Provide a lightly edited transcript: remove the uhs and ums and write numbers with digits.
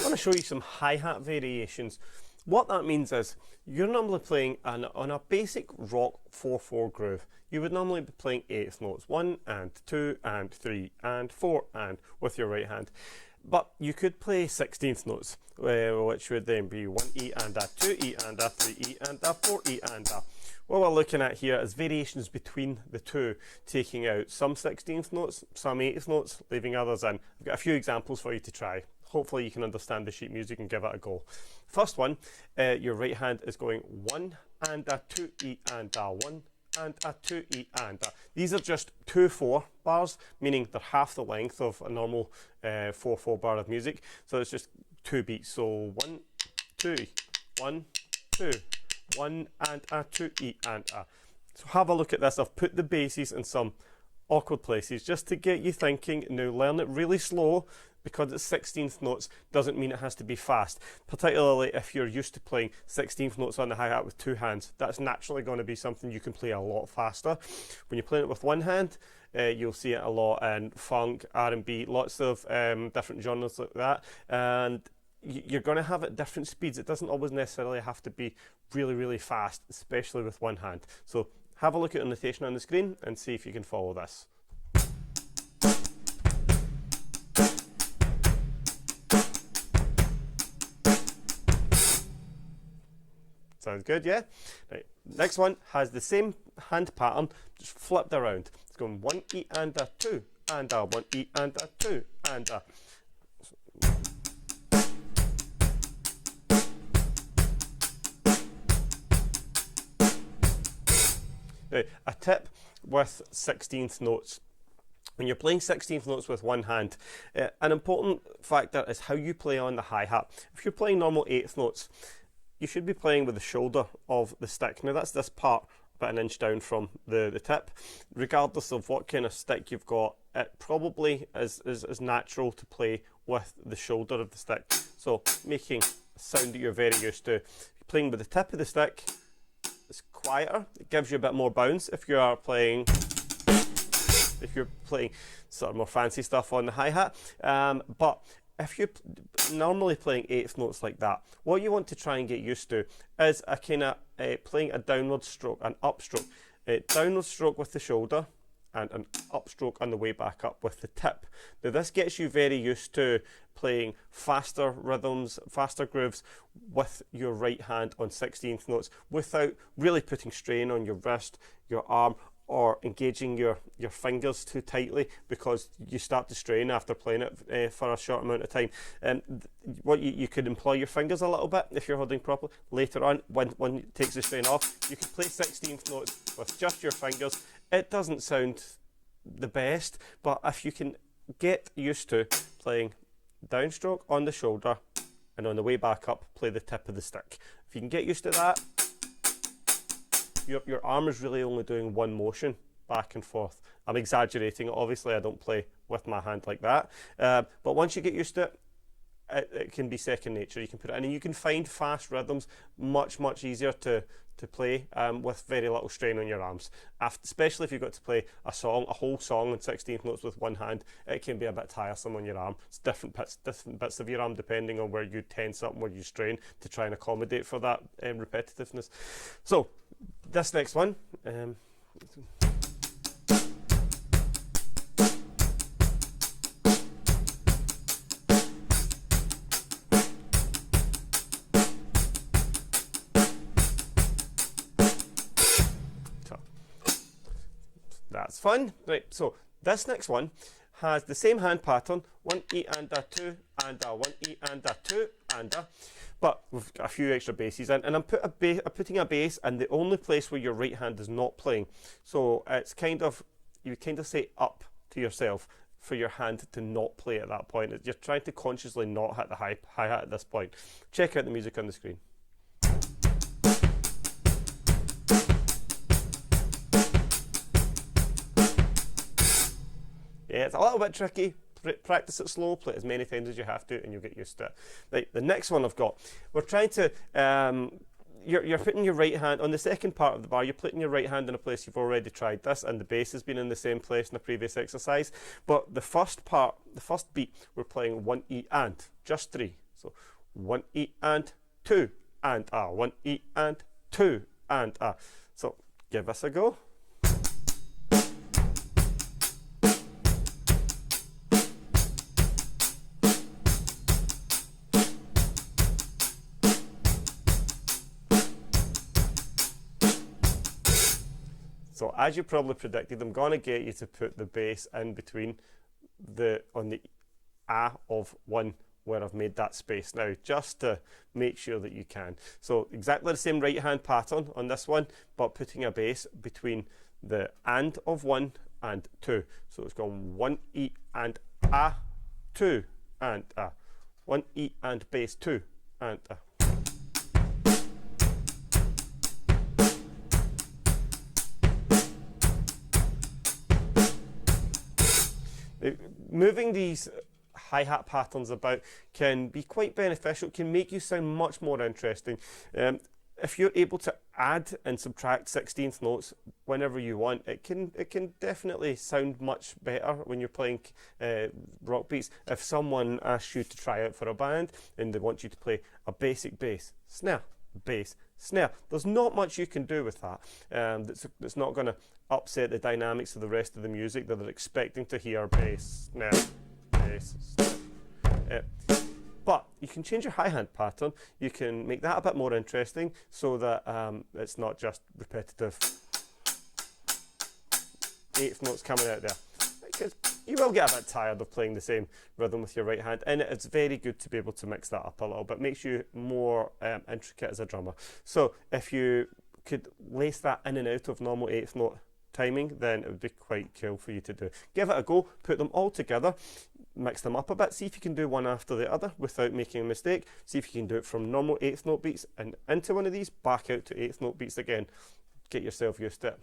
going to show you some hi-hat variations. What that means is you're normally playing on a basic rock 4/4 groove. You would normally be playing eighth notes, 1 and 2 and 3 and 4 and with your right hand. But you could play 16th notes, which would then be 1 E and a, 2 E and a, 3 E and a, 4 E and a. What we're looking at here is variations between the two, taking out some 16th notes, some 8th notes, leaving others in. I've got a few examples for you to try. Hopefully you can understand the sheet music and give it a go. First one, your right hand is going 1 and a, 2 E and a, 1 and a, 2 E and a. These are just 2/4 bars, meaning they're half the length of a normal 4/4 bar of music. So it's just 2 beats. So 1, 2, 1, 2, 1 and a, 2 E and a. So have a look at this. I've put the basses in some awkward places just to get you thinking. Now learn it really slow, because it's 16th notes doesn't mean it has to be fast, particularly if you're used to playing 16th notes on the hi-hat with 2 hands. That's naturally going to be something you can play a lot faster. When you're playing it with 1 hand, you'll see it a lot in funk, R&B, lots of different genres like that, and you're going to have it at different speeds. It doesn't always necessarily have to be really, really fast, especially with 1 hand. So have a look at the notation on the screen and see if you can follow this. Sounds good, yeah? Right. Next one has the same hand pattern, just flipped around. It's going 1 E and a, 2 and a, 1 E and a, 2 and a. Now, a tip with 16th notes. When you're playing 16th notes with 1 hand, an important factor is how you play on the hi-hat. If you're playing normal 8th notes, you should be playing with the shoulder of the stick. Now that's this part about 1 inch down from the tip. Regardless of what kind of stick you've got, it probably is natural to play with the shoulder of the stick. So making a sound that you're very used to. Playing with the tip of the stick, it's quieter, it gives you a bit more bounce. If you're playing sort of more fancy stuff on the hi-hat, but if you're normally playing 8th notes like that, what you want to try and get used to is a kind of playing a downward stroke, an upstroke. Downward stroke with the shoulder and an upstroke on the way back up with the tip. Now this gets you very used to playing faster rhythms, faster grooves with your right hand on 16th notes without really putting strain on your wrist, your arm, or engaging your fingers too tightly, because you start to strain after playing it for a short amount of time. What you could employ your fingers a little bit if you're holding properly. Later on, when it takes the strain off, you can play 16th notes with just your fingers. It doesn't sound the best, but if you can get used to playing downstroke on the shoulder and on the way back up, play the tip of the stick. If you can get used to that, your arm is really only doing one motion back and forth. I'm exaggerating, obviously I don't play with my hand like that, but once you get used to it, it can be second nature. You can put it in and you can find fast rhythms much easier to play with very little strain on your arms. Especially if you've got to play a whole song in 16th notes with 1 hand, it can be a bit tiresome on your arm. It's different bits of your arm depending on where you tense up and where you strain to try and accommodate for that repetitiveness. So this next one, that's fun. Right, so this next one has the same hand pattern, 1 E and a, 2 and a, 1 E and a, 2 and a, but we've got a few extra basses in, and I'm putting a bass in the only place where your right hand is not playing. So it's you kind of say up to yourself for your hand to not play at that point. You're trying to consciously not hit the hi-hat at this point. Check out the music on the screen. Yeah, it's a little bit tricky. Practice it slow, play it as many times as you have to, and you'll get used to it. Right, the next one I've got, we're trying to, you're putting your right hand, on the second part of the bar, you're putting your right hand in a place you've already tried this, and the bass has been in the same place in the previous exercise. But the first part, the first beat, we're playing 1 E and, just 3. So 1 E and 2 and A, 1 E and 2 and A. So give us a go. So as you probably predicted, I'm going to get you to put the bass in between on the A of 1 where I've made that space now, just to make sure that you can. So exactly the same right hand pattern on this one, but putting a bass between the and of 1 and 2. So it's gone 1 E and A, 2 and A, 1 E and bass 2 and A. Moving these hi-hat patterns about can be quite beneficial, can make you sound much more interesting. If you're able to add and subtract 16th notes whenever you want, it can definitely sound much better when you're playing rock beats. If someone asks you to try out for a band and they want you to play a basic bass, snare, bass, snare, there's not much you can do with that. That's not going to upset the dynamics of the rest of the music that they're expecting to hear bass, snare, bass, snare. But you can change your hi-hat pattern. You can make that a bit more interesting so that it's not just repetitive 8th notes coming out there. Because you will get a bit tired of playing the same rhythm with your right hand, and it's very good to be able to mix that up a little bit. Makes you more intricate as a drummer. So if you could lace that in and out of normal 8th note timing, then it would be quite cool for you to do. Give it a go, put them all together, mix them up a bit, see if you can do one after the other without making a mistake, see if you can do it from normal 8th note beats and into one of these, back out to 8th note beats again. Get yourself used to it.